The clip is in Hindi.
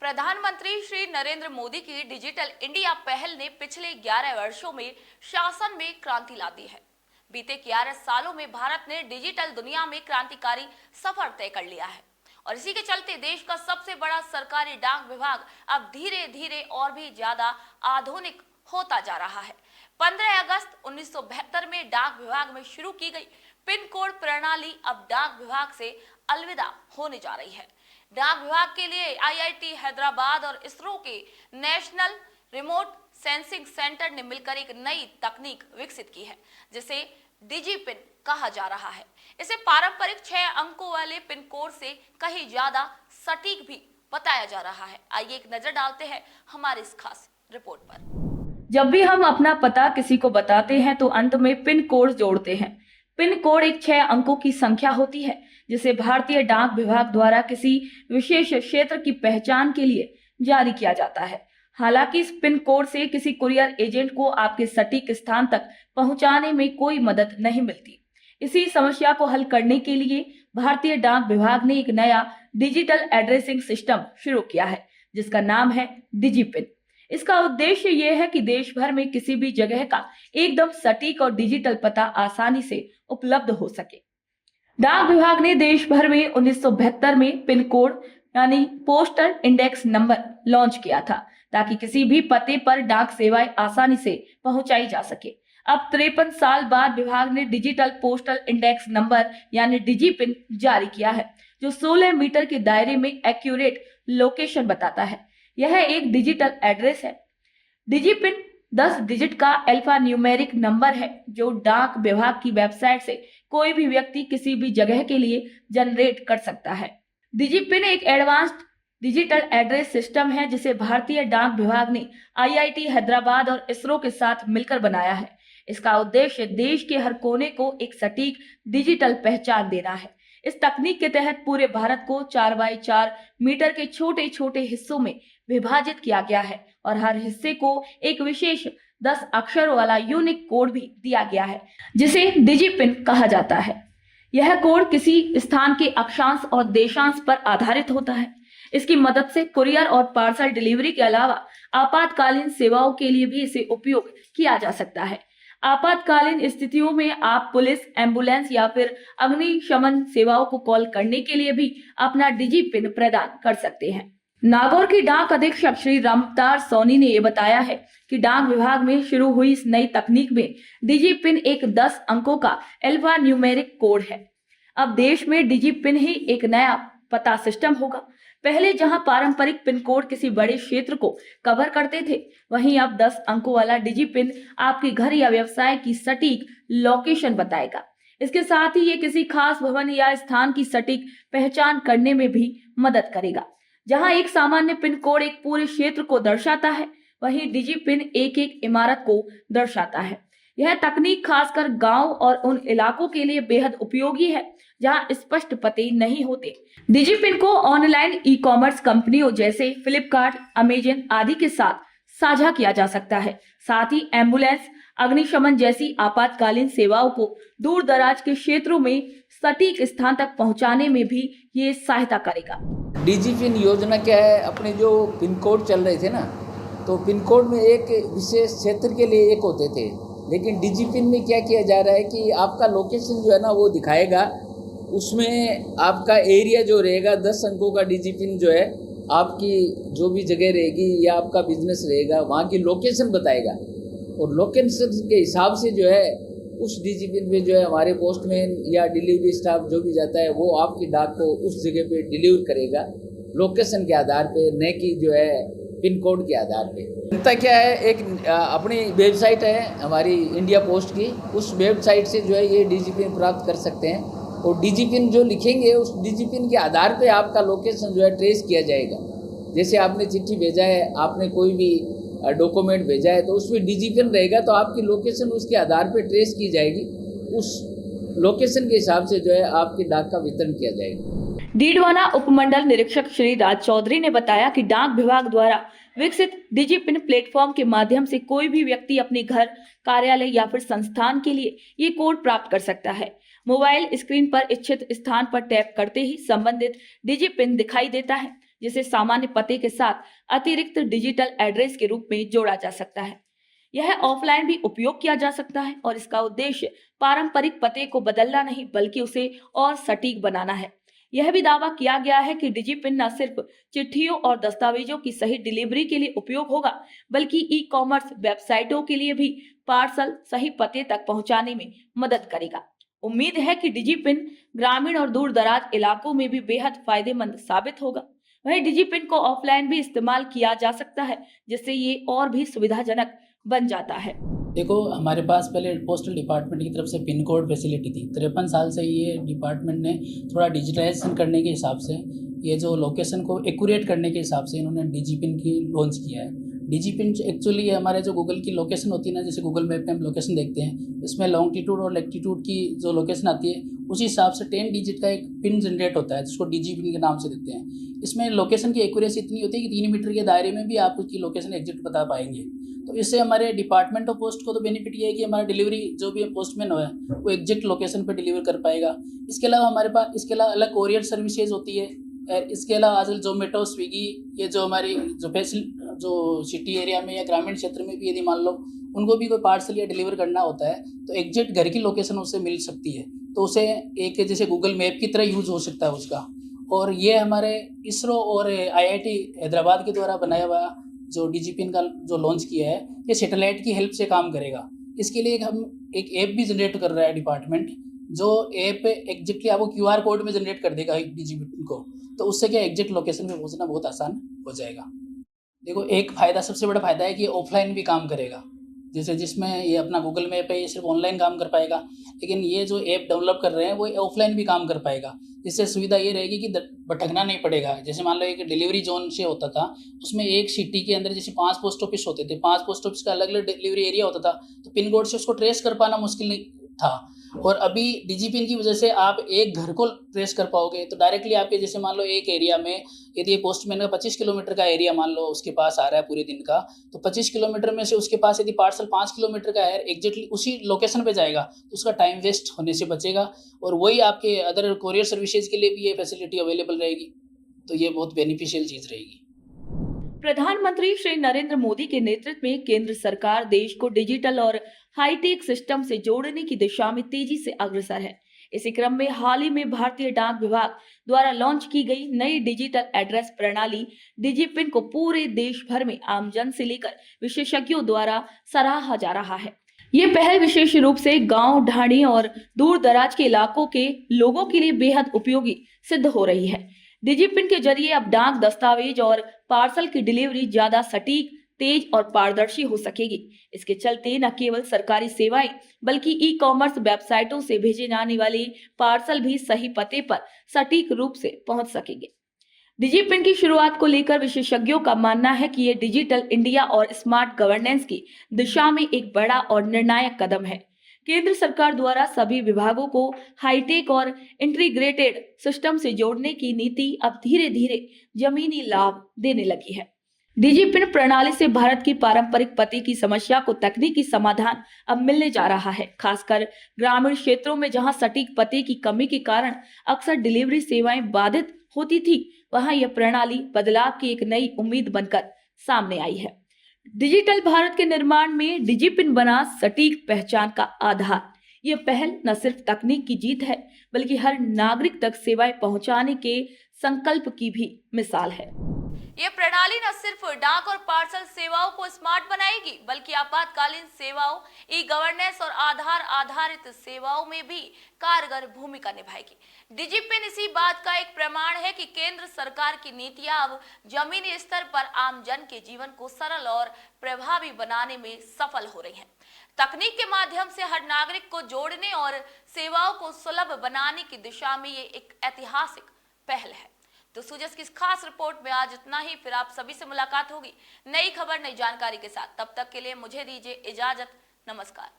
प्रधानमंत्री श्री नरेंद्र मोदी की डिजिटल इंडिया पहल ने पिछले 11 वर्षों में शासन में क्रांति ला दी है। बीते 11 सालों में भारत ने डिजिटल दुनिया में क्रांतिकारी सफर तय कर लिया है और इसी के चलते देश का सबसे बड़ा सरकारी डाक विभाग अब धीरे धीरे और भी ज्यादा आधुनिक होता जा रहा है। 15 अगस्त 1972 में डाक विभाग में शुरू की गई पिन कोड प्रणाली अब डाक विभाग से अलविदा होने जा रही है। डाक विभाग के लिए आईआईटी हैदराबाद और इसरो के नेशनल रिमोट सेंसिंग सेंटर ने मिलकर एक नई तकनीक विकसित की है जिसे डिजी पिन कहा जा रहा है। इसे पारंपरिक 6 अंकों वाले पिन कोड से कहीं ज्यादा सटीक भी बताया जा रहा है। आइए एक नजर डालते हैं हमारी इस खास रिपोर्ट पर। जब भी हम अपना पता किसी को बताते हैं तो अंत में पिन कोड जोड़ते हैं। पिन कोड एक 6 अंकों की संख्या होती है जिसे भारतीय डाक विभाग द्वारा किसी विशेष क्षेत्र की पहचान के लिए जारी किया जाता है। हालांकि इस पिन कोड से किसी कुरियर एजेंट को आपके सटीक स्थान तक पहुंचाने में कोई मदद नहीं मिलती। इसी समस्या को हल करने के लिए भारतीय डाक विभाग ने एक नया डिजिटल एड्रेसिंग सिस्टम शुरू किया है जिसका नाम है डिजी पिन। इसका उद्देश्य ये है कि देश भर में किसी भी जगह का एकदम सटीक और डिजिटल पता आसानी से उपलब्ध हो सके। डाक विभाग ने देश भर में 1972 में पिन कोड यानी पोस्टल इंडेक्स नंबर लॉन्च किया था ताकि किसी भी पते पर डाक सेवाएं आसानी से पहुंचाई जा सके। अब 53 साल बाद विभाग ने डिजिटल पोस्टल इंडेक्स नंबर यानी डिजी पिन जारी किया है जो 16 मीटर के दायरे में एक्यूरेट लोकेशन बताता है। यह एक डिजिटल एड्रेस है। डिजी पिन 10 डिजिट का अल्फा न्यूमेरिक नंबर है जो डाक विभाग की वेबसाइट से कोई भी व्यक्ति किसी भी जगह के लिए जनरेट कर सकता है। डिजी पिन एक एडवांस्ड डिजिटल एड्रेस सिस्टम है जिसे भारतीय डाक विभाग ने आईआईटी हैदराबाद और इसरो के साथ मिलकर बनाया है। इसका उद्देश्य देश के हर कोने को एक सटीक डिजिटल पहचान देना है। इस तकनीक के तहत पूरे भारत को 4x4 मीटर के छोटे छोटे हिस्सों में विभाजित किया गया है और हर हिस्से को एक विशेष 10 अक्षरों वाला यूनिक कोड भी दिया गया है जिसे डिजी पिन कहा जाता है। यह कोड किसी स्थान के अक्षांश और देशांश पर आधारित होता है। इसकी मदद से कुरियर और पार्सल डिलीवरी के अलावा आपातकालीन सेवाओं के लिए भी इसे उपयोग किया जा सकता है। आपातकालीन स्थितियों में आप पुलिस, एम्बुलेंस या फिर अग्निशमन सेवाओं को कॉल करने के लिए भी अपना डिजी पिन प्रदान कर सकते हैं। नागौर की डाक अधीक्षक श्री रामतार सोनी ने ये बताया है कि डाक विभाग में शुरू हुई इस नई तकनीक में डिजी पिन एक 10 अंकों का अल्फा न्यूमेरिक कोड है। अब देश में डिजी पिन ही एक नया पता सिस्टम होगा। पहले जहां पारंपरिक पिन कोड किसी बड़े क्षेत्र को कवर करते थे, वहीं अब 10 अंकों वाला डिजी पिन आपके घर या व्यवसाय की सटीक लोकेशन बताएगा। इसके साथ ही ये किसी खास भवन या स्थान की सटीक पहचान करने में भी मदद करेगा। जहां एक सामान्य पिन कोड एक पूरे क्षेत्र को दर्शाता है, वहीं डिजी पिन एक एक इमारत को दर्शाता है। यह तकनीक खासकर गांव और उन इलाकों के लिए बेहद उपयोगी है जहां स्पष्ट पते नहीं होते। डिजी पिन को ऑनलाइन ई-कॉमर्स कंपनियों जैसे फ्लिपकार्ट, अमेजन आदि के साथ साझा किया जा सकता है। साथ ही एम्बुलेंस, अग्निशमन जैसी आपातकालीन सेवाओं को दूर दराज के क्षेत्रों में सटीक स्थान तक पहुंचाने में भी ये सहायता करेगा। डिजी पिन योजना क्या है, अपने जो पिन कोड चल रहे थे ना, तो पिन कोड में एक विशेष क्षेत्र के लिए एक होते थे, लेकिन डिजी पिन में क्या किया जा रहा है कि आपका लोकेशन जो है ना वो दिखाएगा। उसमें आपका एरिया जो रहेगा 10 अंकों का डिजी पिन जो है आपकी जो भी जगह रहेगी या आपका बिजनेस रहेगा वहाँ की लोकेशन बताएगा और लोकेशन के हिसाब से जो है उस डिजी पिन पे जो है हमारे पोस्टमैन या डिलीवरी स्टाफ जो भी जाता है वो आपकी डाक को उस जगह पे डिलीवर करेगा लोकेशन के आधार पे, न कि जो है पिन कोड के आधार पे। जनता क्या है, एक अपनी वेबसाइट है हमारी इंडिया पोस्ट की, उस वेबसाइट से जो है ये डिजी पिन प्राप्त कर सकते हैं और डिजी पिन जो लिखेंगे उस डिजी पिन के आधार पे आपका लोकेशन जो है ट्रेस किया जाएगा। जैसे आपने चिट्ठी भेजा है, आपने कोई भी डॉक्यूमेंट भेजा है तो उसमें डिजी पिन रहेगा तो आपकी लोकेशन उसके आधार पे ट्रेस की जाएगी। उस लोकेशन के हिसाब से जो है आपकी डाक का वितरण किया जाएगा। डीडवाना उपमंडल निरीक्षक श्री राज चौधरी ने बताया कि डाक विभाग द्वारा विकसित डिजी पिन प्लेटफॉर्म के माध्यम से कोई भी व्यक्ति अपने घर, कार्यालय या फिर संस्थान के लिए ये कोड प्राप्त कर सकता है। मोबाइल स्क्रीन पर इच्छित स्थान पर टैप करते ही संबंधित डिजी पिन दिखाई देता है जिसे सामान्य पते के साथ अतिरिक्त डिजिटल एड्रेस के रूप में जोड़ा जा सकता है। यह ऑफलाइन भी उपयोग किया जा सकता है और इसका उद्देश्य पारंपरिक पते को बदलना नहीं बल्कि उसे और सटीक बनाना है। यह भी दावा किया गया है कि डिजिपिन न सिर्फ चिट्ठियों और दस्तावेजों की सही डिलीवरी के लिए उपयोग होगा बल्कि ई कॉमर्स वेबसाइटों के लिए भी पार्सल सही पते तक पहुंचाने में मदद करेगा। उम्मीद है कि डिजिपिन ग्रामीण और दूर दराज इलाकों में भी बेहद फायदेमंद साबित होगा। वहीं डिजिपिन को ऑफलाइन भी इस्तेमाल किया जा सकता है जिससे ये और भी सुविधाजनक बन जाता है। देखो, हमारे पास पहले पोस्टल डिपार्टमेंट की तरफ से पिन कोड फैसिलिटी थी। 53 साल से ये डिपार्टमेंट ने थोड़ा डिजिटाइजेशन करने के हिसाब से, ये जो लोकेशन को एक्यूरेट करने के हिसाब से इन्होंने डिजिपिन की लॉन्च किया है। डिजिपिन एक्चुअली हमारे जो गूगल की लोकेशन होती है ना, जैसे गूगल मैप में हम लोकेशन देखते हैं, इसमें लॉन्गिट्यूड और लैटिट्यूड की जो लोकेशन आती है उसी हिसाब से 10 डिजिट का एक पिन जनरेट होता है जिसको डिजिपिन के नाम से देते हैं। इसमें लोकेशन की एक्यूरेसी इतनी होती है कि 3 मीटर के दायरे में भी आप उसकी लोकेशन एग्जैक्ट बता पाएंगे। तो इससे हमारे डिपार्टमेंट ऑफ पोस्ट को तो बेनिफिट ये है कि हमारा डिलीवरी जो भी पोस्टमैन है वो एग्जैक्ट लोकेशन पर डिलीवर कर पाएगा। इसके अलावा हमारे पास इसके अलावा अलग कोरियर सर्विसेज होती है। इसके अलावा आजकल जोमेटो, स्विगी, ये जो हमारी जो सिटी एरिया में या ग्रामीण क्षेत्र में भी यदि मान लो उनको भी कोई पार्सल या डिलीवर करना होता है तो एग्जैक्ट घर की लोकेशन उससे मिल सकती है। तो उसे एक जैसे गूगल मैप की तरह यूज हो सकता है उसका। और ये हमारे इसरो और IIT हैदराबाद के द्वारा बनाया हुआ जो डिजिपिन का जो लॉन्च किया है, ये सैटेलाइट की हेल्प से काम करेगा। इसके लिए हम एक ऐप भी जनरेट कर रहा है डिपार्टमेंट, जो ऐप एग्जैक्टली आपको QR कोड में जनरेट कर देगा डिजिपिन को। तो उससे क्या एग्जैक्ट लोकेशन पे पहुंचना बहुत आसान हो जाएगा। देखो, एक फ़ायदा, सबसे बड़ा फ़ायदा है कि ये ऑफलाइन भी काम करेगा। जैसे जिसमें ये अपना गूगल मैप है, ये सिर्फ ऑनलाइन काम कर पाएगा, लेकिन ये जो ऐप डेवलप कर रहे हैं वो ऑफलाइन भी काम कर पाएगा। इससे सुविधा ये रहेगी कि भटकना नहीं पड़ेगा। जैसे मान लो एक डिलीवरी जोन से होता था, उसमें एक सिटी के अंदर जैसे 5 पोस्ट ऑफिस होते थे, 5 पोस्ट ऑफिस का अलग अलग डिलीवरी एरिया होता था, तो पिन कोड से उसको ट्रेस कर पाना मुश्किल नहीं था। और अभी डिजिपिन की वजह से आप एक घर को ट्रेस कर पाओगे। तो डायरेक्टली आपके जैसे मान लो एक एरिया में यदि पोस्टमैन का 25 किलोमीटर का एरिया मान लो उसके पास आ रहा है पूरे दिन का, तो 25 किलोमीटर में से उसके पास यदि पार्सल 5 किलोमीटर का है, एग्जैक्टली उसी लोकेशन पे जाएगा, तो उसका टाइम वेस्ट होने से बचेगा। और वही आपके अदर कोरियर सर्विसेज के लिए भी ये फैसिलिटी अवेलेबल रहेगी। तो ये बहुत बेनिफिशियल चीज़ रहेगी। प्रधानमंत्री श्री नरेंद्र मोदी के नेतृत्व में केंद्र सरकार देश को डिजिटल और हाईटेक सिस्टम से जोड़ने की दिशा में तेजी से अग्रसर है। इसी क्रम में हाल ही में भारतीय डाक विभाग द्वारा लॉन्च की गई नई डिजिटल एड्रेस प्रणाली डिजिपिन को पूरे देश भर में आमजन से लेकर विशेषज्ञों द्वारा सराहा जा रहा है। ये पहल विशेष रूप से गांव, ढाणी और दूर दराज के इलाकों के लोगों के लिए बेहद उपयोगी सिद्ध हो रही है। डिजिपिन के जरिए अब डाक, दस्तावेज और पार्सल की डिलीवरी ज्यादा सटीक, तेज और पारदर्शी हो सकेगी। इसके चलते न केवल सरकारी सेवाएं बल्कि ई कॉमर्स वेबसाइटों से भेजे जाने वाले पार्सल भी सही पते पर सटीक रूप से पहुंच सकेंगे। डिजिपिन की शुरुआत को लेकर विशेषज्ञों का मानना है कि ये डिजिटल इंडिया और स्मार्ट गवर्नेंस की दिशा में एक बड़ा और निर्णायक कदम है। केंद्र सरकार द्वारा सभी विभागों को हाईटेक और इंटीग्रेटेड सिस्टम से जोड़ने की नीति अब धीरे धीरे जमीनी लाभ देने लगी है। डिजिपिन प्रणाली से भारत की पारंपरिक पते की समस्या को तकनीकी समाधान अब मिलने जा रहा है, खासकर ग्रामीण क्षेत्रों में जहां सटीक पते की कमी के कारण अक्सर डिलीवरी सेवाएं बाधित होती थी। वहां यह प्रणाली बदलाव की एक नई उम्मीद बनकर सामने आई है। डिजिटल भारत के निर्माण में डिजिपिन बना सटीक पहचान का आधार। ये पहल न सिर्फ तकनीक की जीत है बल्कि हर नागरिक तक सेवाएं पहुंचाने के संकल्प की भी मिसाल है। ये प्रणाली न सिर्फ डाक और पार्सल सेवाओं को स्मार्ट बनाएगी बल्कि आपातकालीन सेवाओं, ई गवर्नेंस और आधार आधारित सेवाओं में भी कारगर भूमिका निभाएगी। डिजिपिन इसी बात का एक प्रमाण है कि केंद्र सरकार की नीतियां अब जमीनी स्तर पर आम जन के जीवन को सरल और प्रभावी बनाने में सफल हो रही हैं। तकनीक के माध्यम से हर नागरिक को जोड़ने और सेवाओं को सुलभ बनाने की दिशा में ये एक ऐतिहासिक पहल है। तो सुजस की इस खास रिपोर्ट में आज इतना ही। फिर आप सभी से मुलाकात होगी नई खबर, नई जानकारी के साथ। तब तक के लिए मुझे दीजिए इजाजत। नमस्कार।